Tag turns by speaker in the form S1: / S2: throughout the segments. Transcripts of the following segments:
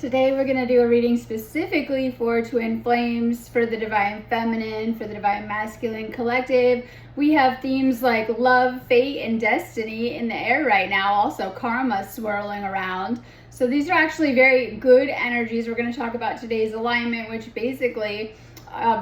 S1: Today we're going to do a reading specifically for twin flames, for the divine feminine, for the divine masculine collective. We have themes like love, fate, and destiny in the air right now, also karma swirling around. So these are actually very good energies. We're going to talk about today's alignment, which basically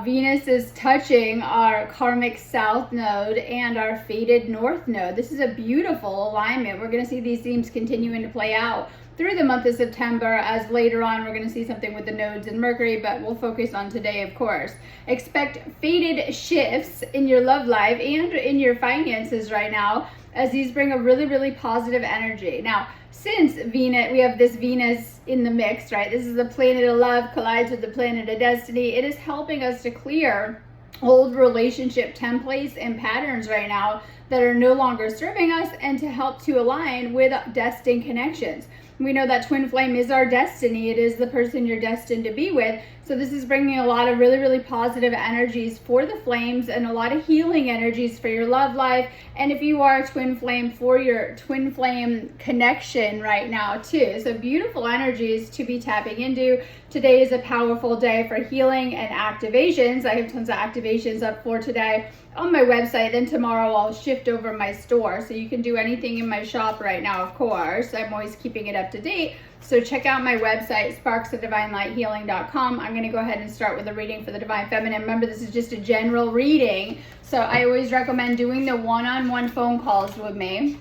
S1: Venus is touching our karmic south node and our fated north node. This is a beautiful alignment. We're going to see these themes continuing to play out through the month of September, as later on we're going to see something with the nodes and Mercury, but we'll focus on today, of course. Expect fated shifts in your love life and in your finances right now, as these bring a really, really positive energy. Now, since Venus, we have this Venus in the mix, right? This is the planet of love collides with the planet of destiny. It is helping us to clear old relationship templates and patterns right now that are no longer serving us, and to help to align with destined connections. We know that twin flame is our destiny. It is the person you're destined to be with. So this is bringing a lot of really, really positive energies for the flames, and a lot of healing energies for your love life. And if you are a twin flame, for your twin flame connection right now too. So beautiful energies to be tapping into. Today is a powerful day for healing and activations. I have tons of activations up for today on my website. Then tomorrow I'll shift over my store, so you can do anything in my shop right now. Of course, I'm always keeping it up to date, so check out my website, sparksofdivinelighealing.com. I'm going to go ahead and start with a reading for the divine feminine. Remember, this is just a general reading, so I always recommend doing the one-on-one phone calls with me.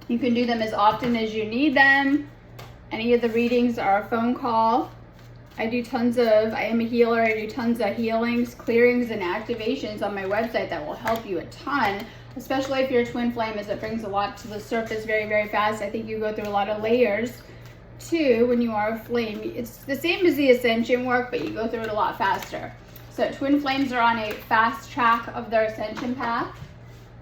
S1: You can do them as often as you need them. Any of the readings are a phone call. I am a healer. I do tons of healings, clearings, and activations on my website that will help you a ton, especially if you're a twin flame, as it brings a lot to the surface very, very fast. I think you go through a lot of layers too when you are a flame. It's the same as the ascension work, but you go through it a lot faster. So twin flames are on a fast track of their ascension path.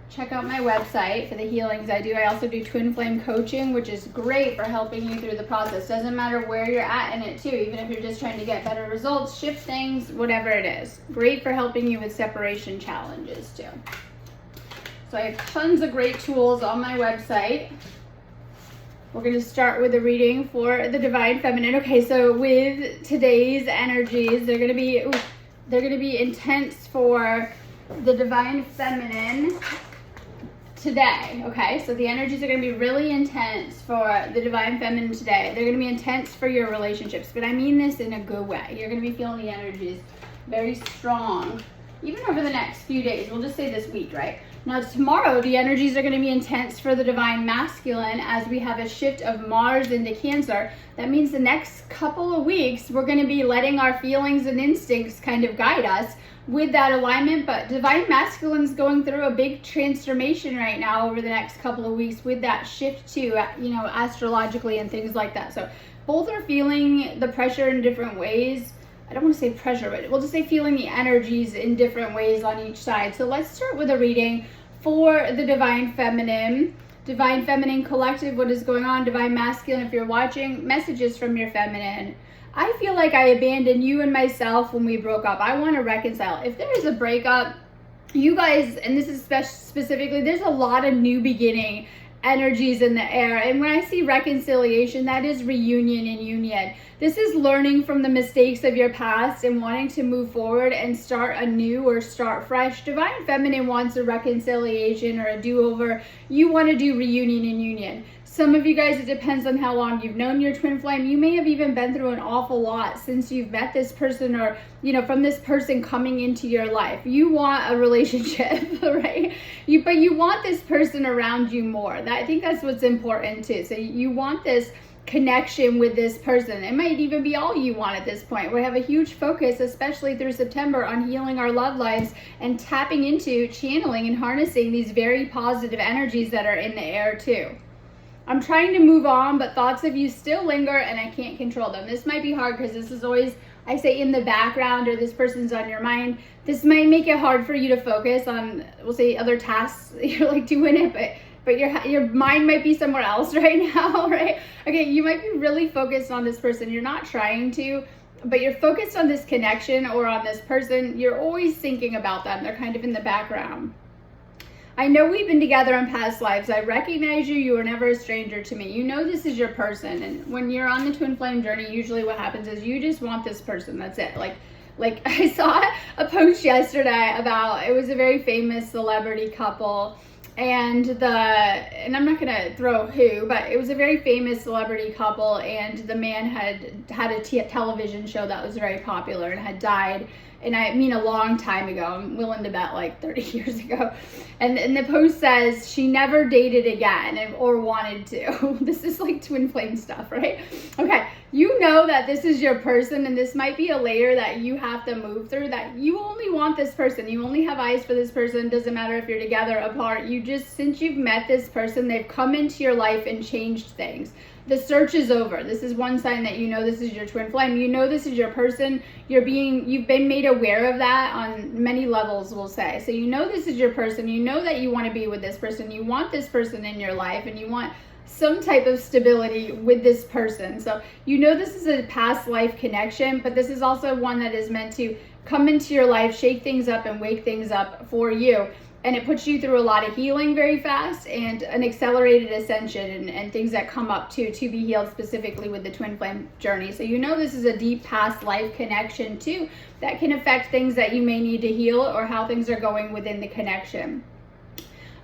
S1: Check out my website for the healings I do. I also do twin flame coaching, which is great for helping you through the process. Doesn't matter where you're at in it too, even if you're just trying to get better results, shift things, whatever it is. Great for helping you with separation challenges too. So I have tons of great tools on my website. We're going to start with a reading for the divine feminine. Okay, so with today's energies, they're going to be intense for the divine feminine today. Okay, so the energies are going to be really intense for the divine feminine today. They're going to be intense for your relationships, but I mean this in a good way. You're going to be feeling the energies very strong, even over the next few days. We'll just say this week, right? Now tomorrow, the energies are going to be intense for the divine masculine, as we have a shift of Mars into Cancer. That means the next couple of weeks, we're going to be letting our feelings and instincts kind of guide us with that alignment. But divine masculine's going through a big transformation right now over the next couple of weeks with that shift to, astrologically and things like that. So both are feeling the pressure in different ways. I don't want to say pressure, but we'll just say feeling the energies in different ways on each side. So let's start with a reading for the divine feminine. Divine feminine collective, what is going on? Divine masculine, if you're watching, messages from your feminine. I feel like I abandoned you and myself when we broke up. I want to reconcile. If there is a breakup, you guys, and this is specifically, there's a lot of new beginning energies in the air. And when I see reconciliation, that is reunion and union. This is learning from the mistakes of your past and wanting to move forward and start anew or start fresh. Divine feminine wants a reconciliation or a do-over. You want to do reunion and union. Some of you guys, it depends on how long you've known your twin flame. You may have even been through an awful lot since you've met this person, or, from this person coming into your life. You want a relationship, right? But you want this person around you more. I think that's what's important too. So you want this connection with this person. It might even be all you want at this point. We have a huge focus, especially through September, on healing our love lives and tapping into, channeling, and harnessing these very positive energies that are in the air too. I'm trying to move on, but thoughts of you still linger and I can't control them. This might be hard because this is always, I say, in the background, or this person's on your mind. This might make it hard for you to focus on, we'll say, other tasks. You're like doing it, but your mind might be somewhere else right now, right? Okay, you might be really focused on this person. You're not trying to, but you're focused on this connection or on this person. You're always thinking about them. They're kind of in the background. I know we've been together in past lives. I recognize you. You were never a stranger to me. You know this is your person. And when you're on the twin flame journey, usually what happens is you just want this person. That's it. Like I saw a post yesterday about, it was a very famous celebrity couple, and I'm not gonna throw who, but it was a very famous celebrity couple, and the man had a television show that was very popular and had died. And I mean a long time ago. I'm willing to bet like 30 years ago. And the post says she never dated again or wanted to. This is like twin flame stuff, right? Okay, you know that this is your person, and this might be a layer that you have to move through, that you only want this person. You only have eyes for this person. Doesn't matter if you're together, apart. You just, since you've met this person, they've come into your life and changed things. The search is over. This is one sign that you know this is your twin flame. You know this is your person. You've been made aware of that on many levels, we'll say. So you know this is your person. You know that you want to be with this person. You want this person in your life, and you want some type of stability with this person. So you know this is a past life connection, but this is also one that is meant to come into your life, shake things up, and wake things up for you. And it puts you through a lot of healing very fast, and an accelerated ascension, and things that come up to be healed specifically with the twin flame journey. So you know this is a deep past life connection too, that can affect things that you may need to heal or how things are going within the connection.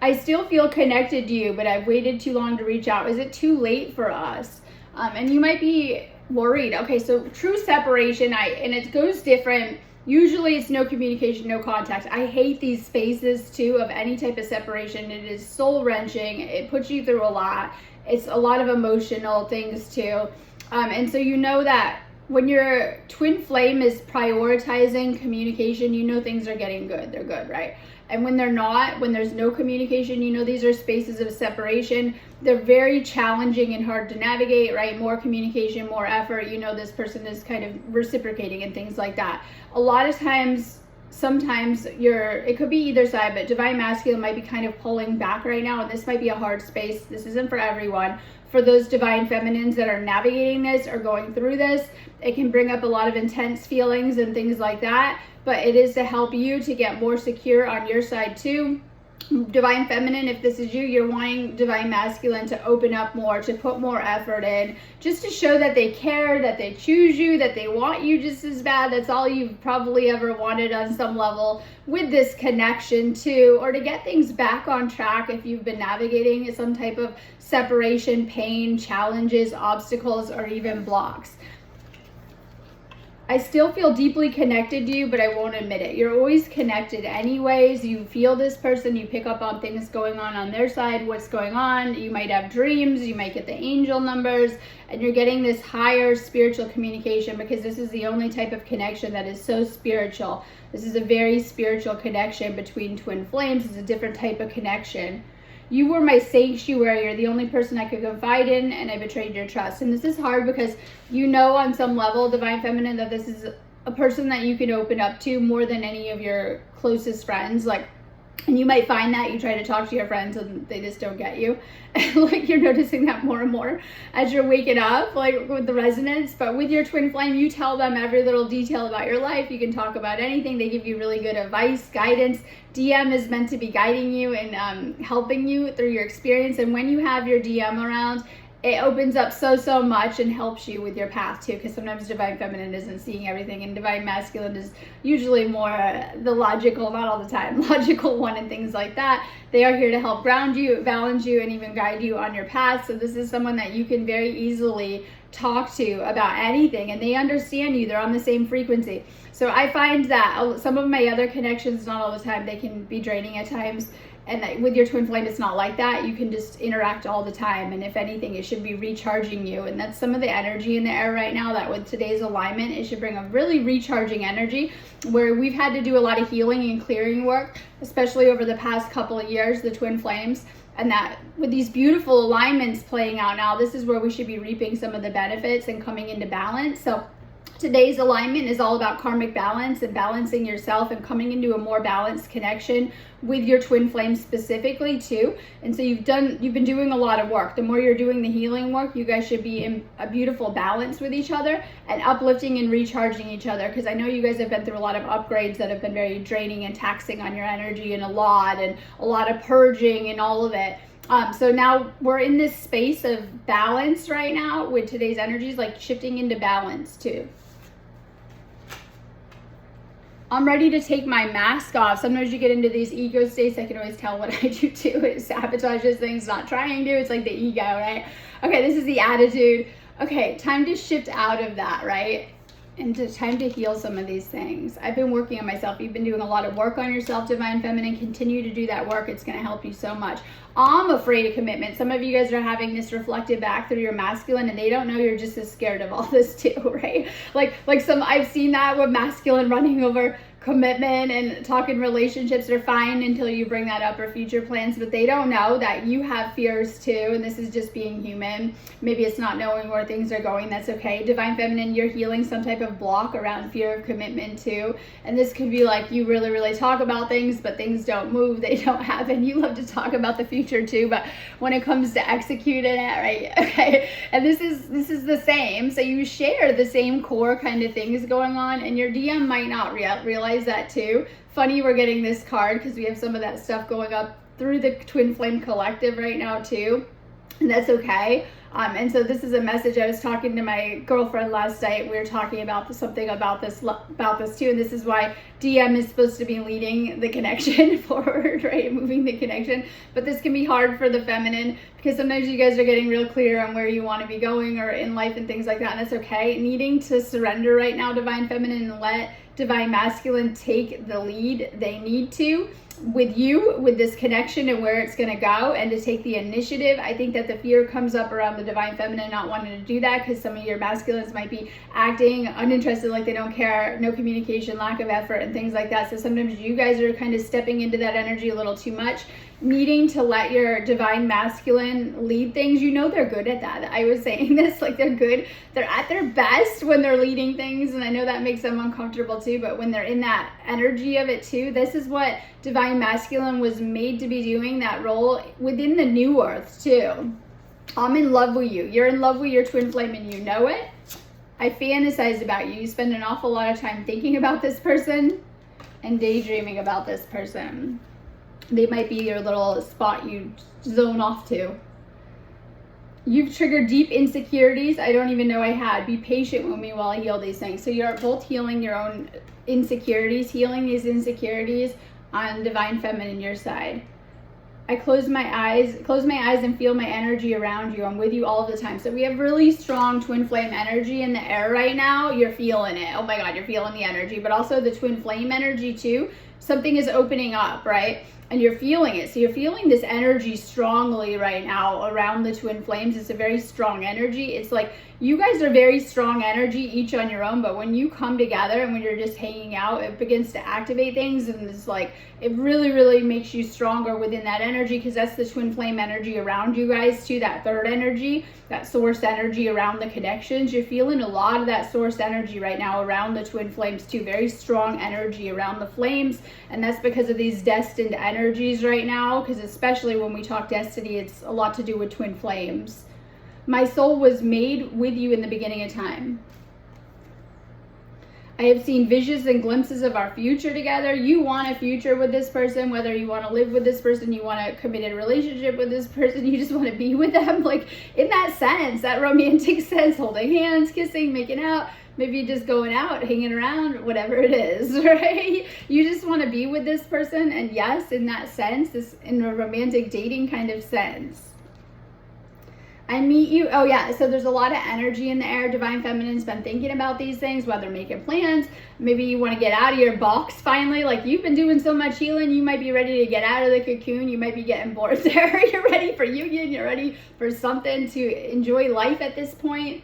S1: I still feel connected to you, but I've waited too long to reach out. Is it too late for us? And you might be worried. Okay, so true separation, and it goes different. Usually it's no communication, no contact. I hate these spaces too of any type of separation. It is soul wrenching. It puts you through a lot. It's a lot of emotional things too. And so you know that when your twin flame is prioritizing communication, you know things are getting good. They're good, right? And when they're not, when there's no communication, you know these are spaces of separation. They're very challenging and hard to navigate, right? More communication, more effort. You know this person is kind of reciprocating and things like that. A lot of times, sometimes it could be either side, but divine masculine might be kind of pulling back right now, and this might be a hard space. This isn't for everyone. For those divine feminines that are navigating this or going through this, it can bring up a lot of intense feelings and things like that, but it is to help you to get more secure on your side too. Divine feminine, if this is you, you're wanting divine masculine to open up more, to put more effort in, just to show that they care, that they choose you, that they want you just as bad. That's all you've probably ever wanted on some level with this connection too, or to get things back on track if you've been navigating some type of separation, pain, challenges, obstacles, or even blocks. I still feel deeply connected to you, but I won't admit it. You're always connected anyways. You feel this person, you pick up on things going on their side, what's going on. You might have dreams, you might get the angel numbers, and you're getting this higher spiritual communication, because this is the only type of connection that is so spiritual. This is a very spiritual connection between twin flames. It's a different type of connection. You were my sanctuary. You're the only person I could confide in, and I betrayed your trust. And this is hard because you know on some level, divine feminine, that this is a person that you can open up to more than any of your closest friends. And you might find that you try to talk to your friends and they just don't get you. Like you're noticing that more and more as you're waking up, like with the resonance. But with your twin flame, you tell them every little detail about your life. You can talk about anything. They give you really good advice, guidance. DM is meant to be guiding you and helping you through your experience. And when you have your DM around, it opens up so much and helps you with your path too, because sometimes divine feminine isn't seeing everything, and divine masculine is usually more the logical, not all the time, logical one and things like that. They are here to help ground you, balance you, and even guide you on your path. So this is someone that you can very easily talk to about anything, and they understand you. They're on the same frequency. So I find that some of my other connections, not all the time, they can be draining at times. And with your twin flame, it's not like that. You can just interact all the time. And if anything, it should be recharging you. And that's some of the energy in the air right now, that with today's alignment, it should bring a really recharging energy, where we've had to do a lot of healing and clearing work, especially over the past couple of years, the twin flames. And that with these beautiful alignments playing out now, this is where we should be reaping some of the benefits and coming into balance. So Today's alignment is all about karmic balance and balancing yourself and coming into a more balanced connection with your twin flame specifically too. And so you've been doing a lot of work. The more you're doing the healing work, you guys should be in a beautiful balance with each other and uplifting and recharging each other, because I know you guys have been through a lot of upgrades that have been very draining and taxing on your energy, and a lot of purging and all of it. So now we're in this space of balance right now with today's energies, like shifting into balance too. I'm ready to take my mask off. Sometimes you get into these ego states. I can always tell what I do too. It sabotages things, not trying to. It's like the ego, right? Okay, this is the attitude. Okay, time to shift out of that, right? And time to heal some of these things. I've been working on myself. You've been doing a lot of work on yourself, Divine Feminine. Continue to do that work. It's going to help you so much. I'm afraid of commitment. Some of you guys are having this reflected back through your masculine, and they don't know you're just as scared of all this too, right? Like I've seen that with masculine running over commitment and talking relationships are fine until you bring that up, or future plans, but they don't know that you have fears too, and this is just being human. Maybe it's not knowing where things are going. That's okay. Divine Feminine, you're healing some type of block around fear of commitment too, and this could be like you really talk about things, but things don't move, they don't happen. You love to talk about the future too, but when it comes to executing it, right? Okay, and this is the same. So you share the same core kind of things going on, and your DM might not realize that too. Funny we're getting this card because we have some of that stuff going up through the Twin Flame Collective right now too, and that's okay. And so this is a message. I was talking to my girlfriend last night. We were talking about something about this too, and this is why DM is supposed to be leading the connection forward, right? Moving the connection. But this can be hard for the feminine because sometimes you guys are getting real clear on where you want to be going or in life and things like that, and that's okay. Needing to surrender right now, Divine Feminine, and let Divine Masculine take the lead. They need to with you, with this connection and where it's going to go, and to take the initiative. I think that the fear comes up around the Divine Feminine not wanting to do that because some of your masculines might be acting uninterested, like they don't care, no communication, lack of effort, and things like that. So sometimes you guys are kind of stepping into that energy a little too much, needing to let your Divine Masculine lead things. You know they're good at that. I was saying this, like they're good. They're at their best when they're leading things, and I know that makes them uncomfortable too, but when they're in that energy of it too, this is what Divine Masculine was made to be doing, that role within the new earth too. I'm in love with you. You're in love with your twin flame and you know it. I fantasize about you. You spend an awful lot of time thinking about this person and daydreaming about this person. They might be your little spot you zone off to. You've triggered deep insecurities I don't even know I had. Be patient with me while I heal these things. So you're both healing your own insecurities, healing these insecurities on Divine Feminine, your side. I close my eyes and feel my energy around you. I'm with you all the time. So we have really strong twin flame energy in the air right now. You're feeling it. Oh my God, you're feeling the energy, but also the twin flame energy too. Something is opening up, right? And you're feeling it. So you're feeling this energy strongly right now around the twin flames. It's a very strong energy. It's like you guys are very strong energy each on your own, but when you come together and when you're just hanging out, it begins to activate things, and it's like it really makes you stronger within that energy, because that's the twin flame energy around you guys too, that third energy, that source energy around the connections. You're feeling a lot of that source energy right now around the twin flames too. Very strong energy around the flames, and that's because of these destined energies right now, because especially when we talk destiny, it's a lot to do with twin flames. My soul was made with you in the beginning of time. I have seen visions and glimpses of our future together. You want a future with this person, whether you want to live with this person, you want a committed relationship with this person, you just want to be with them, like in that sense, that romantic sense, holding hands, kissing, making out, maybe just going out, hanging around, whatever it is, right? You just want to be with this person, and yes, in that sense, this in a romantic dating kind of sense. I meet you. Oh yeah, so there's a lot of energy in the air. Divine Feminine's been thinking about these things, whether making plans, maybe you want to get out of your box finally. Like you've been doing so much healing, you might be ready to get out of the cocoon. You might be getting bored there. You're ready for union. You're ready for something to enjoy life at this point.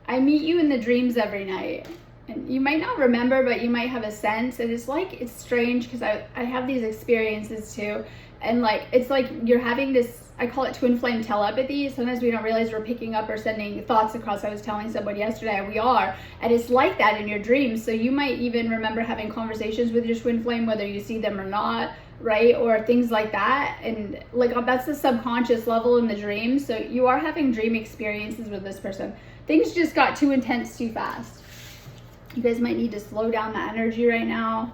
S1: I meet you in the dreams every night. And you might not remember, but you might have a sense. And it's like, it's strange because I have these experiences too. And like, it's like you're having this, I call it twin flame telepathy. Sometimes we don't realize we're picking up or sending thoughts across. I was telling someone yesterday, we are, and it's like that in your dreams. So you might even remember having conversations with your twin flame, whether you see them or not, right? Or things like that. And like, that's the subconscious level in the dream. So you are having dream experiences with this person. Things just got too intense too fast. You guys might need to slow down the energy right now.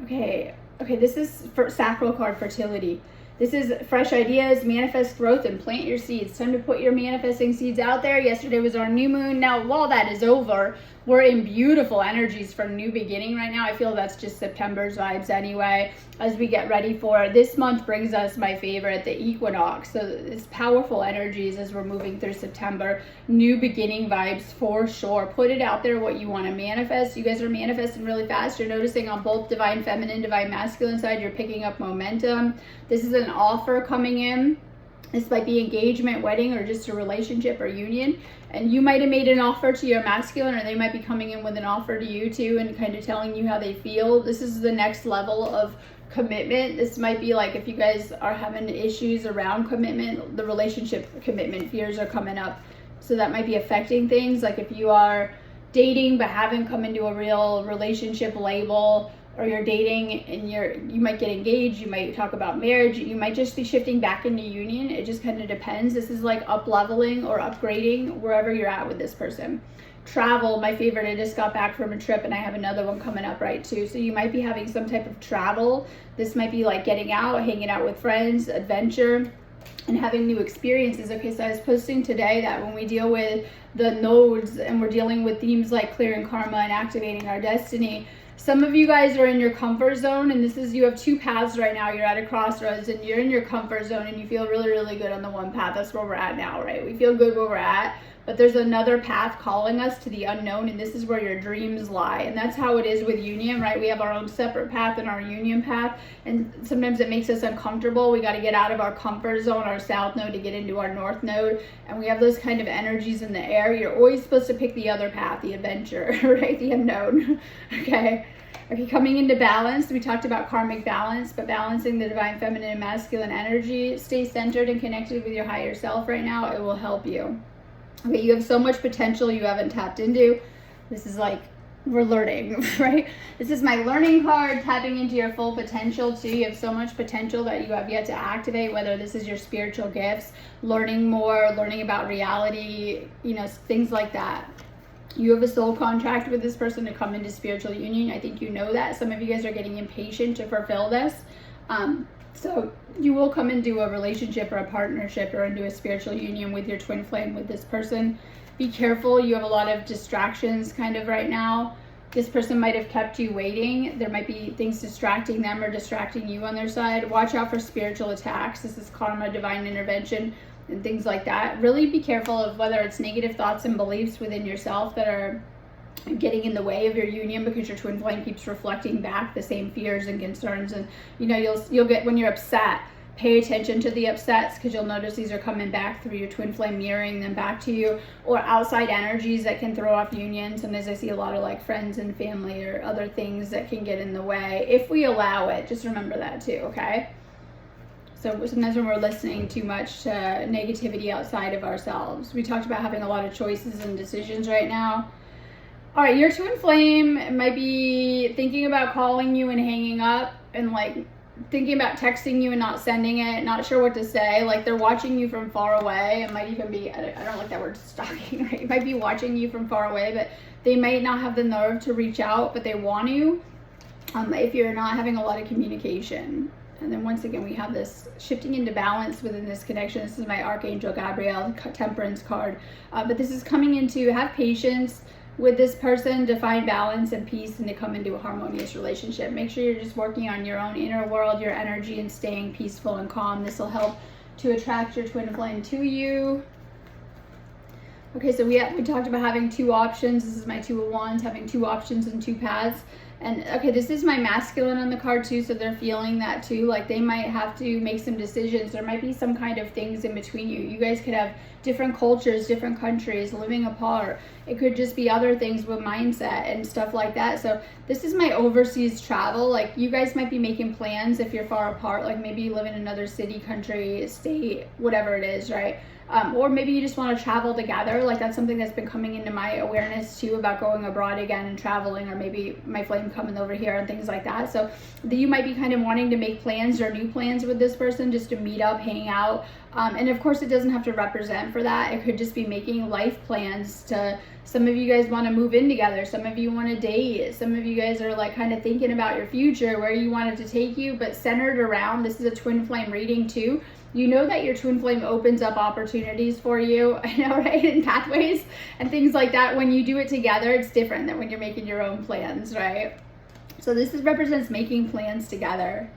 S1: Okay, this is for sacral card, fertility. This is fresh ideas, manifest growth, and plant your seeds. Time to put your manifesting seeds out there. Yesterday was our new moon. Now, while that is over, we're in beautiful energies for new beginning right now. I feel that's just September's vibes anyway, as we get ready for this month. Brings us my favorite, the equinox. So it's powerful energies as we're moving through September. New beginning vibes for sure. Put it out there what you want to manifest. You guys are manifesting really fast. You're noticing on both divine feminine, divine masculine side, you're picking up momentum. This is an offer coming in. This might be engagement, wedding, or just a relationship or union. And you might have made an offer to your masculine, or they might be coming in with an offer to you too and kind of telling you how they feel. This is the next level of commitment. This might be like if you guys are having issues around commitment, the relationship commitment fears are coming up. So that might be affecting things. Like if you are dating but haven't come into a real relationship label, or you're dating and you might get engaged, you might talk about marriage, you might just be shifting back into union. It just kind of depends. This is like up leveling or upgrading wherever you're at with this person. Travel, my favorite. I just got back from a trip and I have another one coming up right too. So you might be having some type of travel. This might be like getting out, hanging out with friends, adventure, and having new experiences. Okay, so I was posting today that when we deal with the nodes and we're dealing with themes like clearing karma and activating our destiny, some of you guys are in your comfort zone, and this is, you have two paths right now. You're at a crossroads and you're in your comfort zone and you feel really, really good on the one path. That's where we're at now, right? We feel good where we're at, but there's another path calling us to the unknown, and this is where your dreams lie. And that's how it is with union, right? We have our own separate path and our union path, and sometimes it makes us uncomfortable. We got to get out of our comfort zone, our south node, to get into our north node, and we have those kind of energies in the air. You're always supposed to pick the other path, the adventure, right? The unknown. Okay, coming into balance. We talked about karmic balance, but balancing the divine feminine and masculine energy. Stay centered and connected with your higher self right now. It will help you. Okay, you have so much potential you haven't tapped into. This is like, we're learning, right? This is my learning card, tapping into your full potential too. You have so much potential that you have yet to activate, whether this is your spiritual gifts, learning more, learning about reality, you know, things like that. You have a soul contract with this person to come into spiritual union. I think you know that. Some of you guys are getting impatient to fulfill this. So you will come into a relationship or a partnership or into a spiritual union with your twin flame with this person. Be careful. You have a lot of distractions kind of right now. This person might have kept you waiting. There might be things distracting them or distracting you on their side. Watch out for spiritual attacks. This is karma, divine intervention, and things like that. Really be careful of whether it's negative thoughts and beliefs within yourself that are getting in the way of your union, because your twin flame keeps reflecting back the same fears and concerns. And you know, you'll get, when you're upset, pay attention to the upsets, because you'll notice these are coming back through your twin flame mirroring them back to you, or outside energies that can throw off unions. And as I see a lot of like friends and family or other things that can get in the way if we allow it. Just remember that too, okay? So sometimes when we're listening too much to negativity outside of ourselves. We talked about having a lot of choices and decisions right now. All right, your twin flame might be thinking about calling you and hanging up, and like thinking about texting you and not sending it, not sure what to say. Like they're watching you from far away. It might even be, I don't like that word, stalking, right? It might be watching you from far away, but they might not have the nerve to reach out, but they want to, if you're not having a lot of communication. And then once again, we have this shifting into balance within this connection. This is my Archangel Gabriel Temperance card. But this is coming into have patience with this person to find balance and peace and to come into a harmonious relationship. Make sure you're just working on your own inner world, your energy, and staying peaceful and calm. This will help to attract your twin flame to you. Okay, so we talked about having two options. This is my Two of Wands, having two options and two paths. And okay, this is my masculine on the card too, so they're feeling that too. Like they might have to make some decisions. There might be some kind of things in between you. You guys could have different cultures, different countries, living apart. It could just be other things with mindset and stuff like that. So this is my overseas travel. Like you guys might be making plans if you're far apart, like maybe you live in another city, country, state, whatever it is, right? Or maybe you just want to travel together. Like that's something that's been coming into my awareness too, about going abroad again and traveling, or maybe my flame coming over here and things like that. So you might be kind of wanting to make plans or new plans with this person, just to meet up, hang out. And of course it doesn't have to represent for that. It could just be making life plans. To some of you guys want to move in together, some of you want to date, some of you guys are like kind of thinking about your future, where you want it to take you, but centered around, this is a twin flame reading too. You know that your twin flame opens up opportunities for you, I know, right? And pathways and things like that. When you do it together, it's different than when you're making your own plans, right? So this represents making plans together.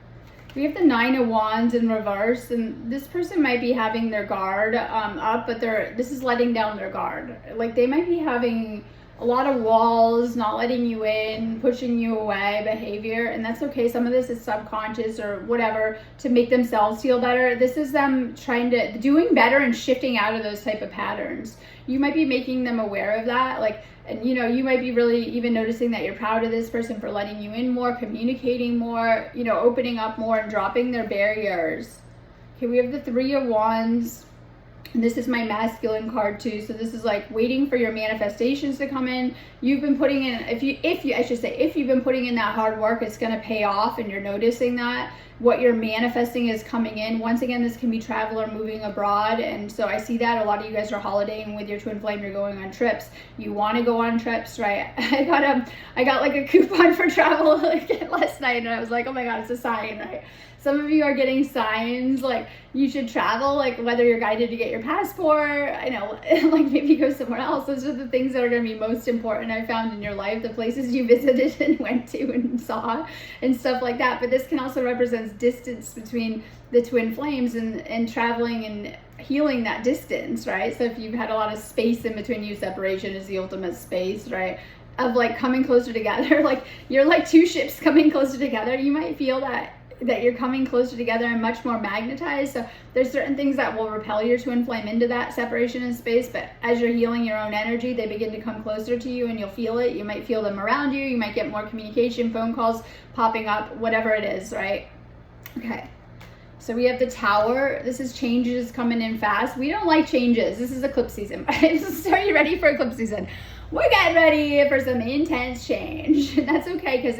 S1: We have the 9 of Wands in reverse, and this person might be having their guard up, but this is letting down their guard. Like they might be having a lot of walls, not letting you in, pushing you away behavior, and that's okay. Some of this is subconscious or whatever, to make themselves feel better. This is them doing better and shifting out of those type of patterns. You might be making them aware of that, like, and you know, you might be really even noticing that you're proud of this person for letting you in more, communicating more, you know, opening up more and dropping their barriers. Okay, we have the 3 of Wands. And this is my masculine card too. So this is like waiting for your manifestations to come in. You've been putting in, if you've been putting in that hard work, it's going to pay off, and you're noticing that what you're manifesting is coming in. Once again, this can be travel or moving abroad. And so I see that a lot of you guys are holidaying with your twin flame. You're going on trips. You want to go on trips, right? I got like a coupon for travel last night, and I was like, oh my God, it's a sign, right? Some of you are getting signs like you should travel, like whether you're guided to get your passport, I know, like maybe go somewhere else. Those are the things that are going to be most important, I found, in your life, the places you visited and went to and saw and stuff like that. But this can also represent distance between the twin flames and traveling and healing that distance, right? So if you've had a lot of space in between you, separation is the ultimate space, right? Of like coming closer together, like you're like two ships coming closer together. You might feel that you're coming closer together and much more magnetized. So there's certain things that will repel your twin flame into that separation in space, but as you're healing your own energy, they begin to come closer to you and you'll feel it. You might feel them around you. You might get more communication, phone calls popping up, whatever it is, right? Okay. So we have the Tower. This is changes coming in fast. We don't like changes. This is eclipse season. So are you ready for eclipse season? We're getting ready for some intense change. That's okay, because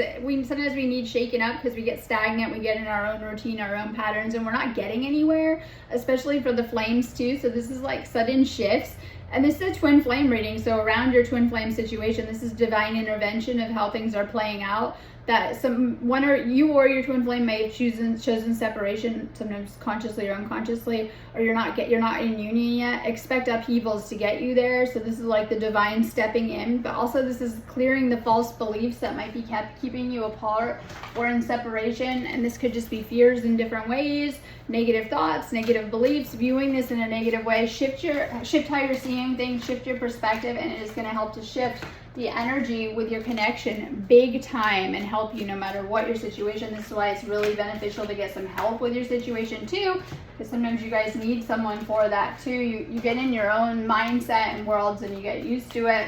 S1: sometimes we need shaking up because we get stagnant. We get in our own routine, our own patterns, and we're not getting anywhere, especially for the flames too. So this is like sudden shifts. And this is a twin flame reading. So around your twin flame situation, this is divine intervention of how things are playing out. That one or your twin flame may have chosen separation, sometimes consciously or unconsciously, or you're not in union yet. Expect upheavals to get you there. So this is like the divine stepping in, but also this is clearing the false beliefs that might be keeping you apart or in separation. And this could just be fears in different ways, negative thoughts, negative beliefs, viewing this in a negative way. Shift how you're seeing things, shift your perspective, and it is going to help to shift the energy with your connection big time and help you no matter what your situation. This is why it's really beneficial to get some help with your situation too, because sometimes you guys need someone for that too. You get in your own mindset and worlds and you get used to it.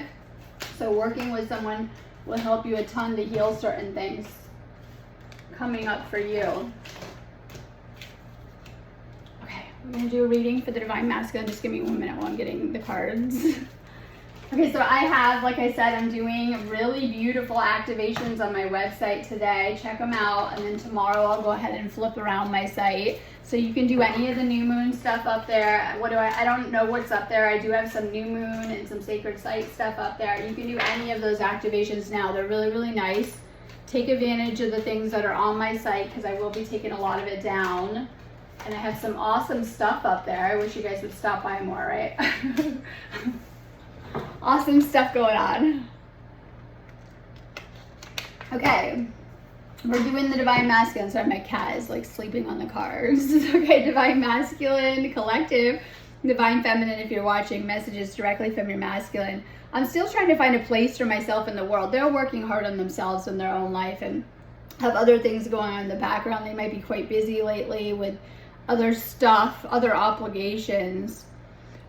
S1: So working with someone will help you a ton to heal certain things coming up for you. Okay, we're going to do a reading for the Divine Masculine. Just give me 1 minute while I'm getting the cards. Okay, so I have, like I said, I'm doing really beautiful activations on my website today. Check them out, and then tomorrow I'll go ahead and flip around my site. So you can do any of the new moon stuff up there. I don't know what's up there. I do have some new moon and some sacred site stuff up there. You can do any of those activations now. They're really, really nice. Take advantage of the things that are on my site, because I will be taking a lot of it down. And I have some awesome stuff up there. I wish you guys would stop by more, right? Awesome stuff going on. Okay, we're doing the Divine Masculine. Sorry, my cat is like sleeping on the cards. Okay, Divine Masculine Collective. Divine Feminine, if you're watching, messages directly from your masculine. I'm still trying to find a place for myself in the world. They're working hard on themselves in their own life and have other things going on in the background. They might be quite busy lately with other stuff, other obligations.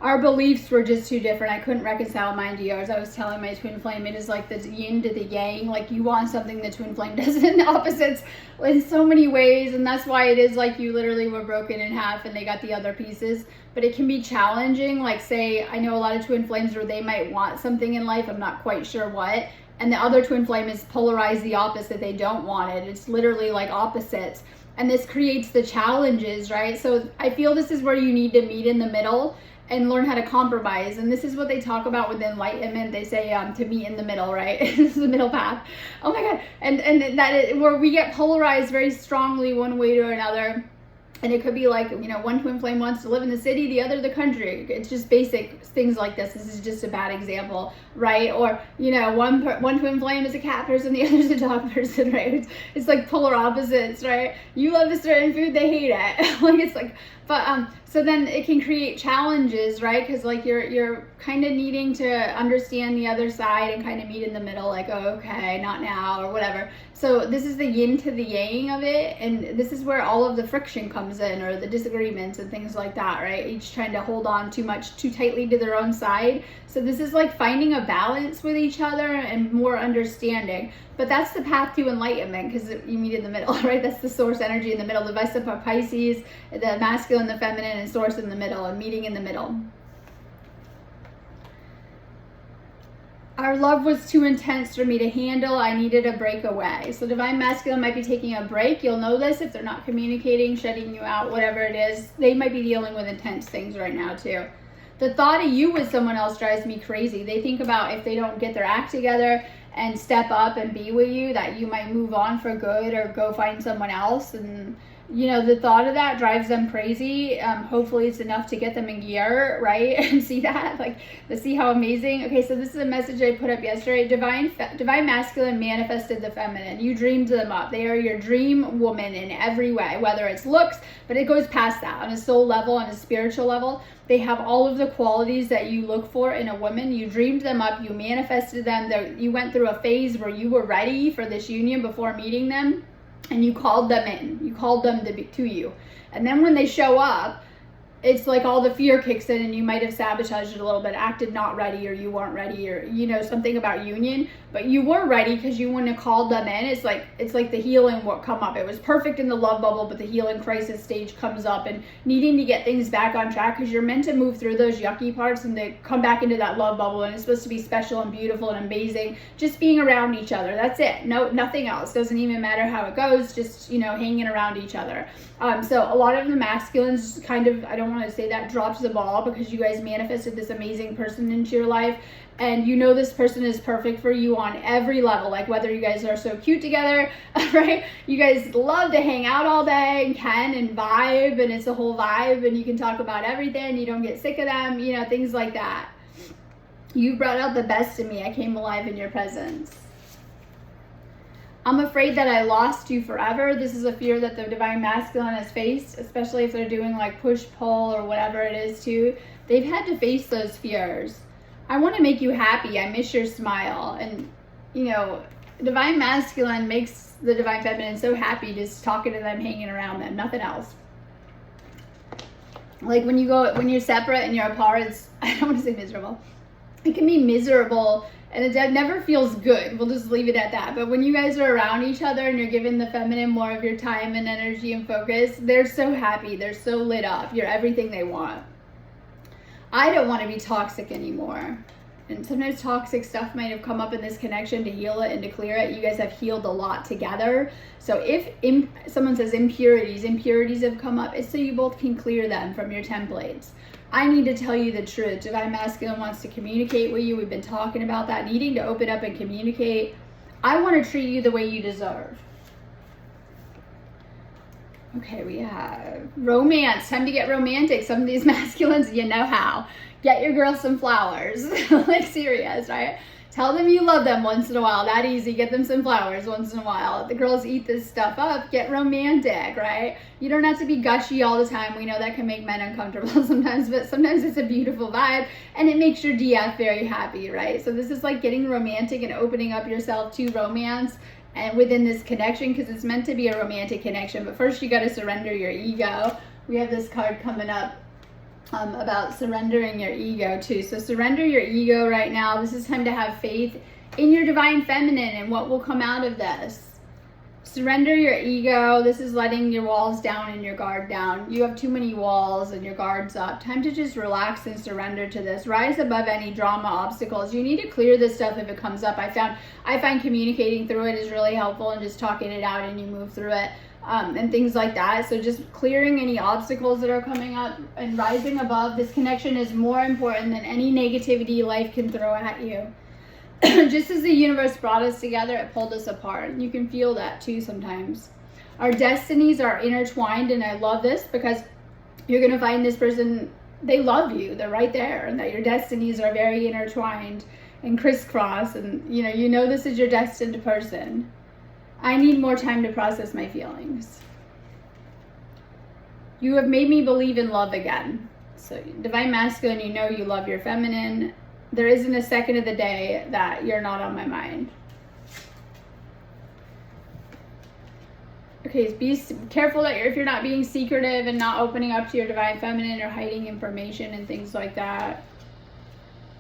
S1: Our beliefs were just too different. I couldn't reconcile mine to yours. I was telling my twin flame, it is like the yin to the yang. Like you want something, the twin flame doesn't. Opposites in so many ways. And that's why it is like you literally were broken in half and they got the other pieces. But it can be challenging. Like say, I know a lot of twin flames where they might want something in life. I'm not quite sure what. And the other twin flame is polarized the opposite. They don't want it. It's literally like opposites. And this creates the challenges, right? So I feel this is where you need to meet in the middle and learn how to compromise. And this is what they talk about with enlightenment. They say to meet in the middle, right? This is the middle path. Oh my God. And that is where we get polarized very strongly one way or another. And it could be like, you know, one twin flame wants to live in the city, the other the country. It's just basic things like this. This is just a bad example, right? Or, you know, one twin flame is a cat person, the other's a dog person, right? It's like polar opposites, right? You love a certain food, they hate it. Like it's like, but so then it can create challenges, right? Because like you're kind of needing to understand the other side and kind of meet in the middle, like, oh, okay, not now or whatever. So this is the yin to the yang of it, and this is where all of the friction comes in, or the disagreements and things like that, right? Each trying to hold on too tightly to their own side. So this is like finding a balance with each other and more understanding. But that's the path to enlightenment, because you meet in the middle, right? That's the source energy in the middle. The Vesta Pisces, the masculine, the feminine, and source in the middle, and meeting in the middle. Our love was too intense for me to handle. I needed a break away. So divine masculine might be taking a break. You'll know this if they're not communicating, shutting you out, whatever it is. They might be dealing with intense things right now too. The thought of you with someone else drives me crazy. They think about if they don't get their act together and step up and be with you, that you might move on for good or go find someone else. And you know, the thought of that drives them crazy. Hopefully it's enough to get them in gear, right? And see that, like, let's see how amazing. Okay, so this is a message I put up yesterday. Divine masculine manifested the feminine. You dreamed them up. They are your dream woman in every way, whether it's looks, but it goes past that on a soul level, on a spiritual level. They have all of the qualities that you look for in a woman. You dreamed them up. You manifested them. You went through a phase where you were ready for this union before meeting them. And you called them in. You called them to you. And then when they show up, it's like all the fear kicks in, and you might have sabotaged it a little bit, acted not ready, or you weren't ready, or, you know, something about union. But you were ready because you wouldn't have called them in. It's like the healing will come up. It was perfect in the love bubble, but the healing crisis stage comes up, and needing to get things back on track, because you're meant to move through those yucky parts and to come back into that love bubble. And it's supposed to be special and beautiful and amazing, just being around each other. That's it. No, nothing else. Doesn't even matter how it goes. Just, you know, hanging around each other. So a lot of the masculines kind of, I don't want to say that, drops the ball, because you guys manifested this amazing person into your life, and you know this person is perfect for you on every level. Like whether you guys are so cute together, right? You guys love to hang out all day and can and vibe, and it's a whole vibe, and you can talk about everything. You don't get sick of them, you know, things like that. You brought out the best in me. I came alive in your presence. I'm afraid that I lost you forever. This is a fear that the divine masculine has faced, especially if they're doing like push-pull or whatever it is too. They've had to face those fears. I want to make you happy. I miss your smile. And, you know, divine masculine makes the divine feminine so happy just talking to them, hanging around them, nothing else. Like when you're separate and you're apart, it's, I don't want to say miserable. It can be miserable, and it never feels good. We'll just leave it at that. But when you guys are around each other and you're giving the feminine more of your time and energy and focus, they're so happy. They're so lit up. You're everything they want. I don't want to be toxic anymore. And sometimes toxic stuff might have come up in this connection to heal it and to clear it. You guys have healed a lot together. So if someone says impurities have come up, it's so you both can clear them from your templates. I need to tell you the truth. Divine masculine wants to communicate with you. We've been talking about that, needing to open up and communicate. I want to treat you the way you deserve. Okay, we have romance. Time to get romantic. Some of these masculines, you know how. Get your girl some flowers. Like serious, right? Tell them you love them once in a while. That easy. Get them some flowers once in a while. The girls eat this stuff up. Get romantic, right? You don't have to be gushy all the time. We know that can make men uncomfortable sometimes, but sometimes it's a beautiful vibe and it makes your DF very happy, right? So this is like getting romantic and opening up yourself to romance and within this connection, because it's meant to be a romantic connection. But first you got to surrender your ego. We have this card coming up about surrendering your ego too. So surrender your ego right now. This is time to have faith in your divine feminine and what will come out of this. Surrender your ego. This is letting your walls down and your guard down. You have too many walls and your guard's up. Time to just relax and surrender to this. Rise above any drama, obstacles. You need to clear this stuff if it comes up. I find communicating through it is really helpful, and just talking it out and you move through it. And things like that. So just clearing any obstacles that are coming up and rising above. This connection is more important than any negativity life can throw at you. Just as the universe brought us together, it pulled us apart. You can feel that too sometimes. Our destinies are intertwined, and I love this because you're going to find this person, they love you. They're right there, and that your destinies are very intertwined and crisscross, and you know this is your destined person. I need more time to process my feelings. You have made me believe in love again. So divine masculine, you know you love your feminine. There isn't a second of the day that you're not on my mind. Okay, be careful that if you're not being secretive and not opening up to your divine feminine or hiding information and things like that.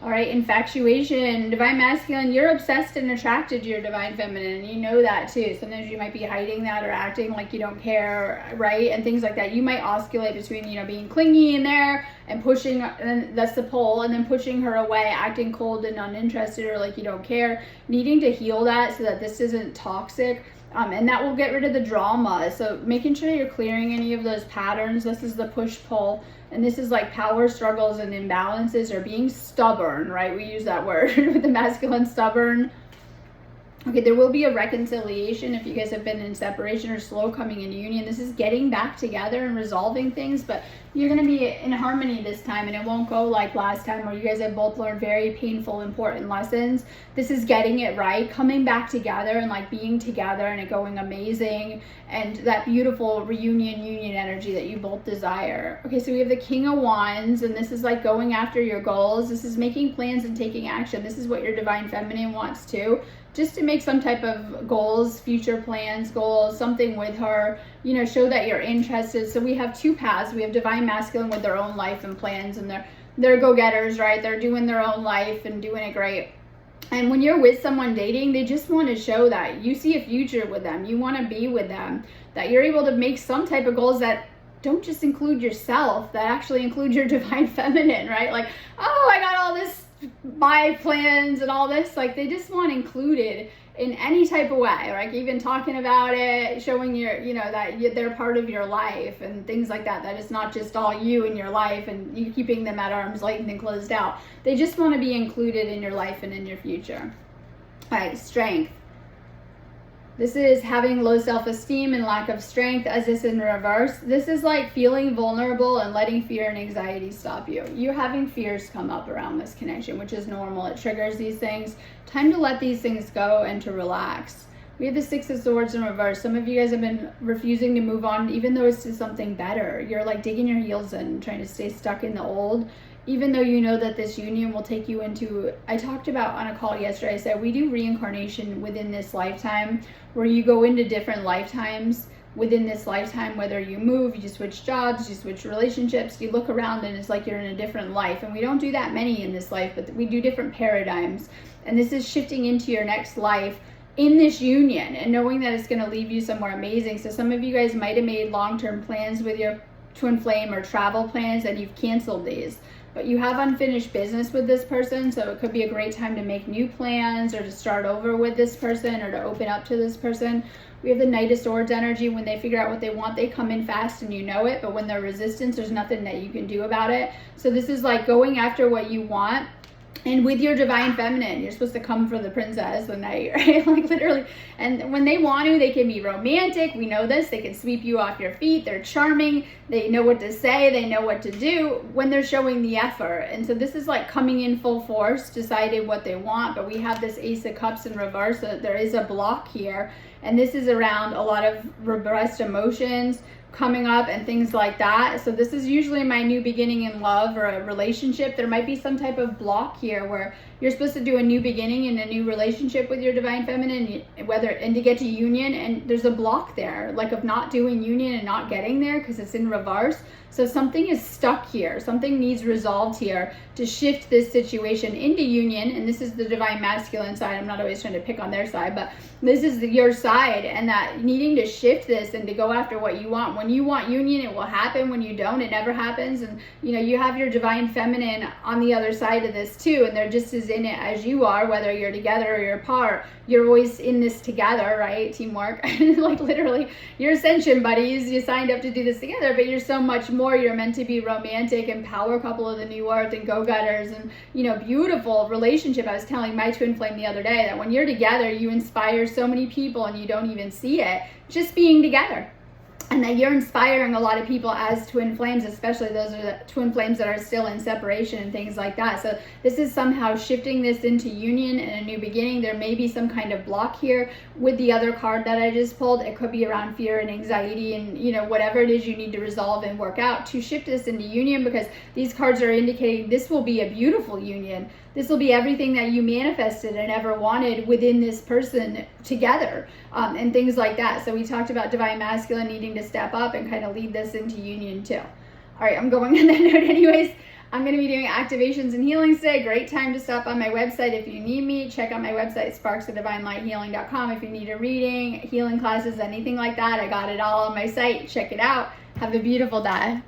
S1: All right, infatuation, divine masculine, you're obsessed and attracted to your divine feminine. You know that too. Sometimes you might be hiding that or acting like you don't care, right? And things like that. You might oscillate between, being clingy in there and pushing, and that's the pull, and then pushing her away, acting cold and uninterested or like you don't care. Needing to heal that so that this isn't toxic. And that will get rid of the drama. So making sure you're clearing any of those patterns. This is the push-pull. And this is like power struggles and imbalances, or being stubborn, right? We use that word with the masculine, stubborn. Okay, there will be a reconciliation if you guys have been in separation or slow coming into union. This is getting back together and resolving things, but you're going to be in harmony this time, and it won't go like last time where you guys have both learned very painful, important lessons. This is getting it right, coming back together and like being together and it going amazing, and that beautiful reunion, union energy that you both desire. Okay, so we have the King of Wands, and this is like going after your goals. This is making plans and taking action. This is what your divine feminine wants too. Just to make some type of goals, future plans, goals, something with her, show that you're interested. So we have two paths. We have divine masculine with their own life and plans, and they're go-getters, right? They're doing their own life and doing it great. And when you're with someone dating, they just want to show that you see a future with them. You want to be with them, that you're able to make some type of goals that don't just include yourself, that actually include your divine feminine, right? Like, oh, I got all this buy plans and all this, like they just want included in any type of way, like even talking about it, showing your, that they're part of your life and things like that. That it's not just all you in your life and you keeping them at arm's length and closed out. They just want to be included in your life and in your future. All right, strength. This is having low self-esteem and lack of strength, as this in reverse. This is like feeling vulnerable and letting fear and anxiety stop you. You're having fears come up around this connection, which is normal. It triggers these things. Time to let these things go and to relax. We have the Six of Swords in reverse. Some of you guys have been refusing to move on, even though it's to something better. You're like digging your heels in, trying to stay stuck in the old, even though you know that this union will take you into, I talked about on a call yesterday, I said we do reincarnation within this lifetime, where you go into different lifetimes within this lifetime, whether you move, you switch jobs, you switch relationships, you look around and it's like you're in a different life. And we don't do that many in this life, but we do different paradigms. And this is shifting into your next life in this union and knowing that it's going to leave you somewhere amazing. So some of you guys might have made long-term plans with your twin flame or travel plans and you've canceled these. But you have unfinished business with this person, so it could be a great time to make new plans or to start over with this person or to open up to this person. We have the Knight of Swords energy. When they figure out what they want, they come in fast and you know it, but when they're resistance, there's nothing that you can do about it. So this is like going after what you want And with your divine feminine, you're supposed to come for the princess the night, right? Like literally. And when they want to, they can be romantic. We know this. They can sweep you off your feet. They're charming. They know what to say. They know what to do when they're showing the effort. And so this is like coming in full force, decided what they want. But we have this Ace of Cups in reverse. So there is a block here. And this is around a lot of repressed emotions coming up and things like that. So this is usually my new beginning in love or a relationship. There might be some type of block here where you're supposed to do a new beginning in a new relationship with your divine feminine, and to get to union, and there's a block there, like of not doing union and not getting there because it's in reverse. So something is stuck here. Something needs resolved here to shift this situation into union. And this is the divine masculine side. I'm not always trying to pick on their side, but this is your side, and that needing to shift this and to go after what you want. When you want union, it will happen. When you don't, it never happens. And you have your divine feminine on the other side of this too, and they're just as in it as you are, whether you're together or you're apart. You're always in this together, right? Teamwork. Like literally, you're ascension buddies. You signed up to do this together, but you're so much more. You're meant to be romantic and power couple of the new earth and go-getters and, beautiful relationship. I was telling my twin flame the other day that when you're together, you inspire so many people and you don't even see it just being together. And that you're inspiring a lot of people as twin flames, especially those are the twin flames that are still in separation and things like that. So this is somehow shifting this into union and a new beginning. There may be some kind of block here with the other card that I just pulled. It could be around fear and anxiety and, whatever it is you need to resolve and work out to shift this into union, because these cards are indicating this will be a beautiful union. This will be everything that you manifested and ever wanted within this person together, and things like that. So we talked about divine masculine needing to step up and kind of lead this into union too. All right, I'm going on that note anyways. I'm going to be doing activations and healings today. Great time to stop on my website if you need me. Check out my website, sparksofdivinelighthealing.com. If you need a reading, healing classes, anything like that, I got it all on my site. Check it out. Have a beautiful day.